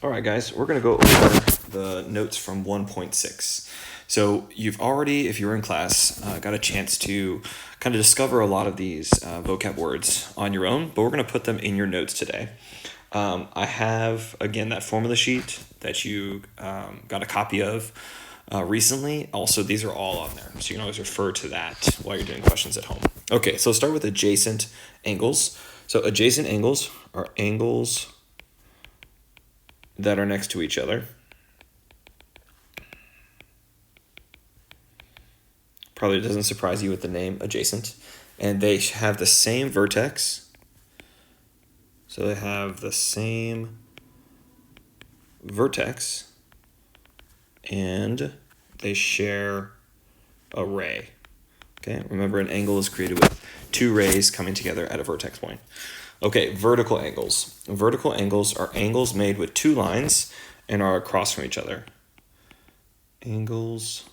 All right, guys, we're going to go over the notes from 1.6. So you've already, if you were in class, got a chance to kind of discover a lot of these vocab words on your own, but we're going to put them in your notes today. I have, again, that formula sheet that you got a copy of recently. Also, these are all on there, so you can always refer to that while you're doing questions at home. Okay, so let's start with adjacent angles. So adjacent angles are angles that are next to each other. Probably doesn't surprise you with the name adjacent. And they have the same vertex. So they have the same vertex and they share a ray. Okay, remember an angle is created with two rays coming together at a vertex point. Okay, vertical angles. Vertical angles are angles made with two lines and are across from each other. Angles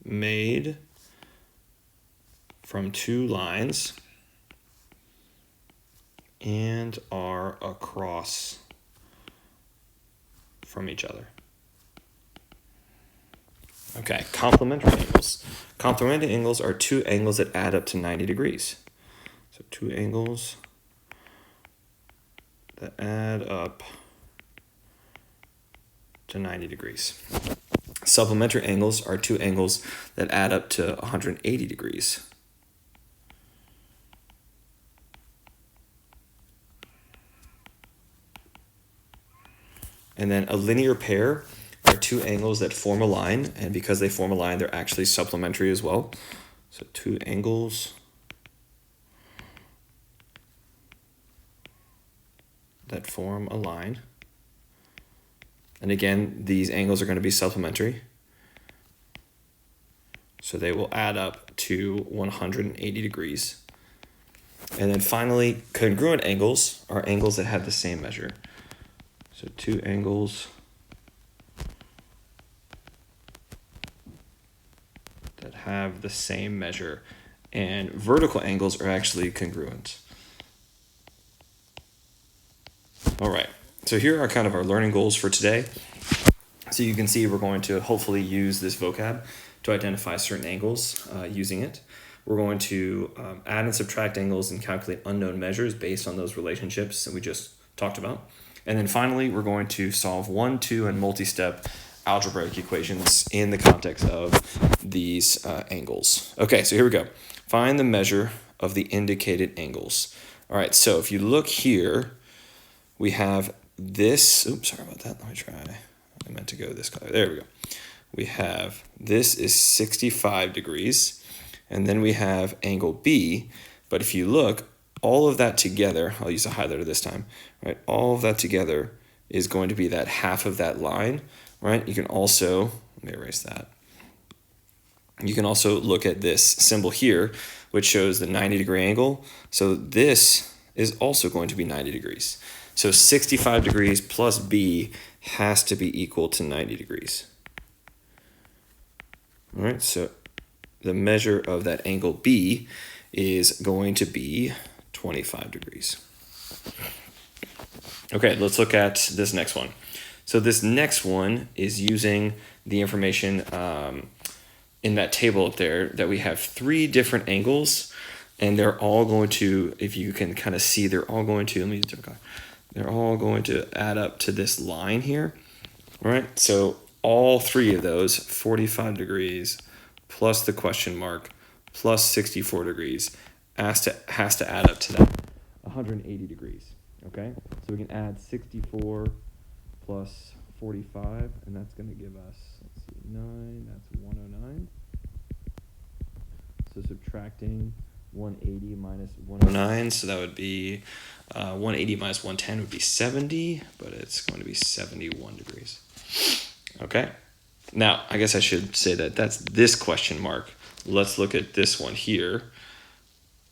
made from two lines and are across from each other. Okay, complementary angles. Complementary angles are two angles that add up to 90 degrees. So two angles that add up to 90 degrees. Supplementary angles are two angles that add up to 180 degrees. And then a linear pair are two angles that form a line, and because they form a line, they're actually supplementary as well. So two angles that form a line. And again, these angles are going to be supplementary. So they will add up to 180 degrees. And then finally, congruent angles are angles that have the same measure. So two angles that have the same measure. And vertical angles are actually congruent. All right, so here are kind of our learning goals for today. So you can see we're going to hopefully use this vocab to identify certain angles using it. We're going to add and subtract angles and calculate unknown measures based on those relationships that we just talked about. And then finally, we're going to solve 1, 2, and multi-step algebraic equations in the context of these angles. Okay, so here we go. Find the measure of the indicated angles. All right, so if you look here, we have this, oops, sorry about that, let me try. I meant to go this color, there we go. We have, this is 65 degrees, and then we have angle B, but if you look, all of that together, I'll use a highlighter this time, right? All of that together is going to be that half of that line, right? You can also, let me erase that. You can also look at this symbol here, which shows the 90-degree angle. So this is also going to be 90 degrees. So 65 degrees plus B has to be equal to 90 degrees. All right, so the measure of that angle B is going to be 25 degrees. Okay, let's look at this next one. So this next one is using the information in that table up there that we have three different angles, and they're all going to, if you can kind of see, they're all going to, let me use a different color. They're all going to add up to this line here, all right? So all three of those, 45 degrees plus the question mark plus 64 degrees, has to add up to that 180 degrees, okay? So we can add 64 plus 45, and that's going to give us, let's see, 9, that's 109. So subtracting 180 minus 109, so that would be 180 minus 110 would be 70, but it's going to be 71 degrees. Okay, now I guess I should say that that's this question mark. Let's look at this one here.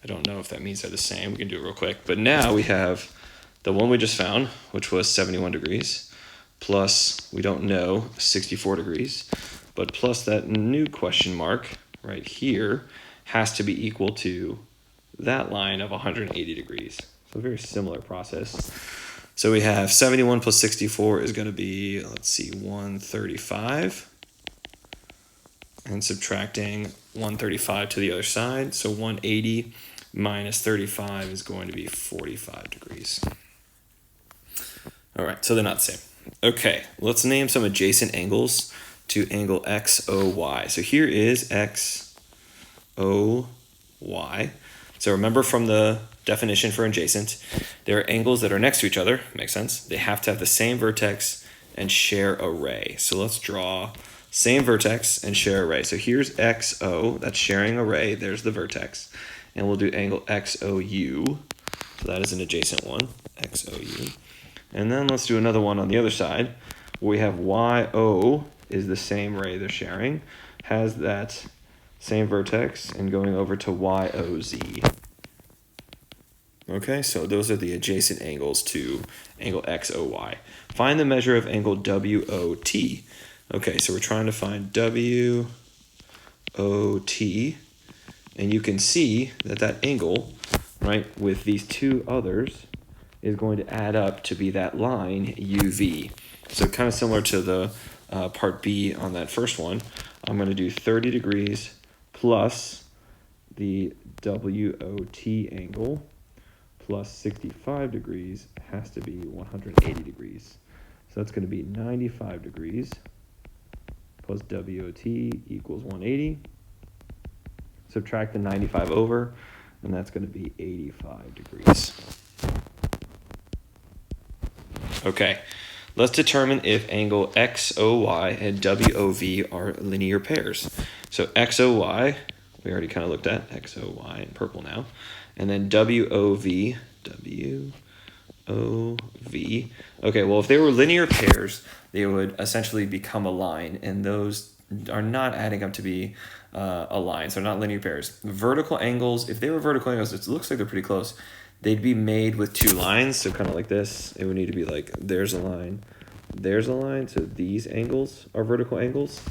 I don't know if that means they're the same. We can do it real quick. But now we have the one we just found, which was 71 degrees, plus, we don't know, 64 degrees, but plus that new question mark right here has to be equal to that line of 180 degrees. So a very similar process. So we have 71 plus 64 is going to be, let's see, 135. And subtracting 135 to the other side. So 180 minus 35 is going to be 45 degrees. All right, so they're not the same. Okay, let's name some adjacent angles to angle XOY. So here is XOY. So remember from the definition for adjacent, there are angles that are next to each other. Makes sense. They have to have the same vertex and share a ray. So let's draw same vertex and share a ray. So here's XO, that's sharing a ray. There's the vertex. And we'll do angle XOU. So that is an adjacent one, XOU. And then let's do another one on the other side. We have YO is the same ray they're sharing, has that same vertex, and going over to YOZ. Okay, so those are the adjacent angles to angle XOY. Find the measure of angle WOT. Okay, so we're trying to find WOT, and you can see that that angle, right, with these two others, is going to add up to be that line UV. So kind of similar to the part B on that first one, I'm going to do 30 degrees plus the WOT angle plus 65 degrees has to be 180 degrees. So that's going to be 95 degrees plus WOT equals 180. Subtract the 95 over, and that's going to be 85 degrees. Okay, let's determine if angle XOY and WOV are linear pairs. So XOY, we already kind of looked at, XOY in purple now. And then WOV. Okay, well, if they were linear pairs, they would essentially become a line, and those are not adding up to be a line, so not linear pairs. Vertical angles, if they were vertical angles, it looks like they're pretty close. They'd be made with two lines, so kind of like this. It would need to be like, there's a line, there's a line, so these angles are vertical angles.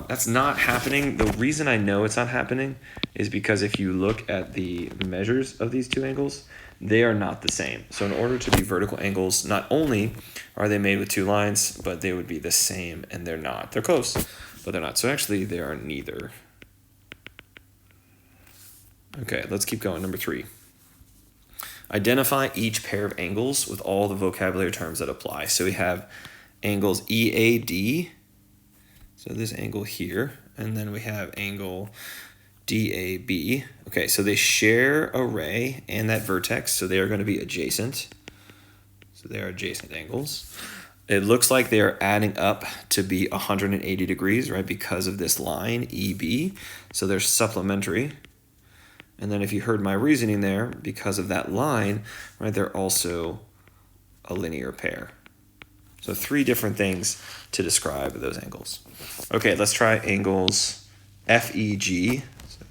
That's not happening. The reason I know it's not happening is because if you look at the measures of these two angles, they are not the same. So in order to be vertical angles, not only are they made with two lines, but they would be the same, and they're not. They're close, but they're not. So actually, they are neither. Okay, let's keep going. Number 3. Identify each pair of angles with all the vocabulary terms that apply. So we have angles EAD, so this angle here, and then we have angle DAB. Okay, so they share a ray and that vertex, so they are going to be adjacent. So they are adjacent angles. It looks like they are adding up to be 180 degrees, right, because of this line, EB. So they're supplementary. And then if you heard my reasoning there, because of that line, right, they're also a linear pair. So 3 different things to describe those angles. Okay, let's try angles FEG. So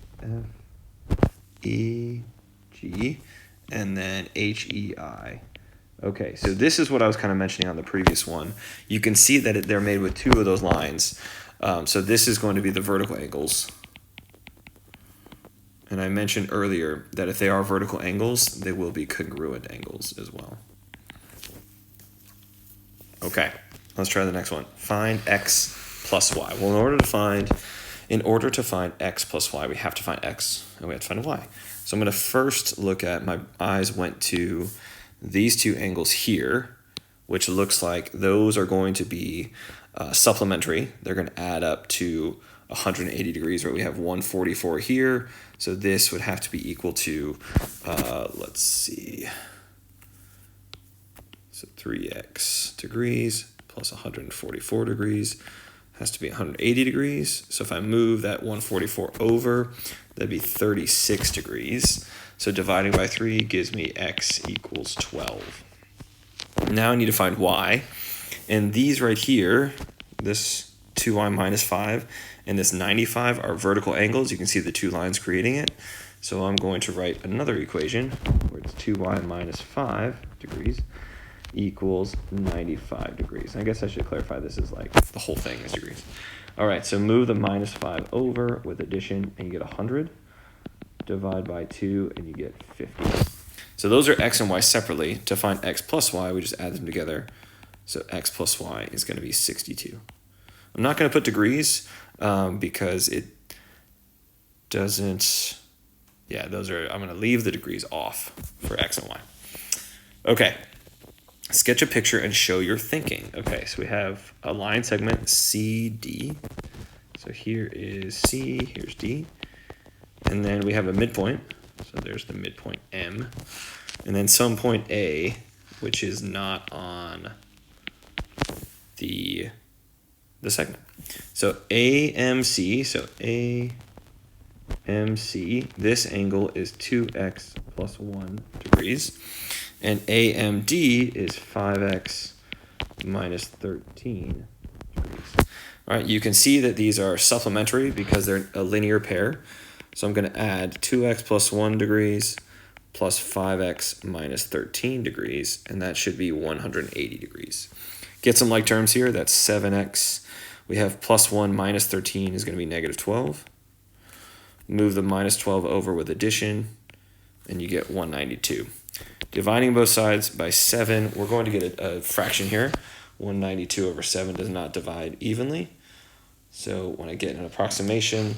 FEG, and then HEI. Okay, so this is what I was kind of mentioning on the previous one. You can see that they're made with 2 of those lines. So this is going to be the vertical angles. And I mentioned earlier that if they are vertical angles, they will be congruent angles as well. Okay, let's try the next one. Find x plus y. Well, in order to find x plus y, we have to find x and we have to find y. So I'm going to first look at, my eyes went to these 2 angles here, which looks like those are going to be supplementary. They're going to add up to 180 degrees, right? We have 144 here, so this would have to be equal to, let's see, so 3x degrees plus 144 degrees has to be 180 degrees. So if I move that 144 over, that'd be 36 degrees. So dividing by 3 gives me x equals 12. Now I need to find y, and these right here, this 2y minus 5 and this 95 are vertical angles. You can see the 2 lines creating it. So I'm going to write another equation where it's 2y minus 5 degrees equals 95 degrees. I guess I should clarify this is like the whole thing is degrees. All right, so move the minus 5 over with addition and you get 100. Divide by 2 and you get 50. So those are x and y separately. To find x plus y, we just add them together. So x plus y is going to be 62. I'm not going to put degrees because it doesn't, yeah, I'm going to leave the degrees off for x and y. Okay, sketch a picture and show your thinking. Okay, so we have a line segment CD. So here is C, here's D. And then we have a midpoint. So there's the midpoint M. And then some point A, which is not on the segment. So AMC, so AMC, this angle is 2x plus 1 degrees. And AMD is 5x minus 13 degrees. All right, you can see that these are supplementary because they're a linear pair. So I'm going to add 2x plus 1 degrees plus 5x minus 13 degrees, and that should be 180 degrees. Get some like terms here. That's 7x. We have plus 1 minus 13 is going to be negative 12. Move the minus 12 over with addition, and you get 192. Dividing both sides by 7, we're going to get a fraction here. 192 over 7 does not divide evenly. So when I get an approximation,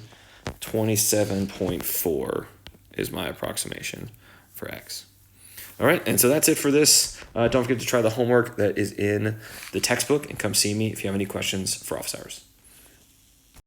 27.4 is my approximation for x. All right, and so that's it for this. Don't forget to try the homework that is in the textbook, and come see me if you have any questions for office hours.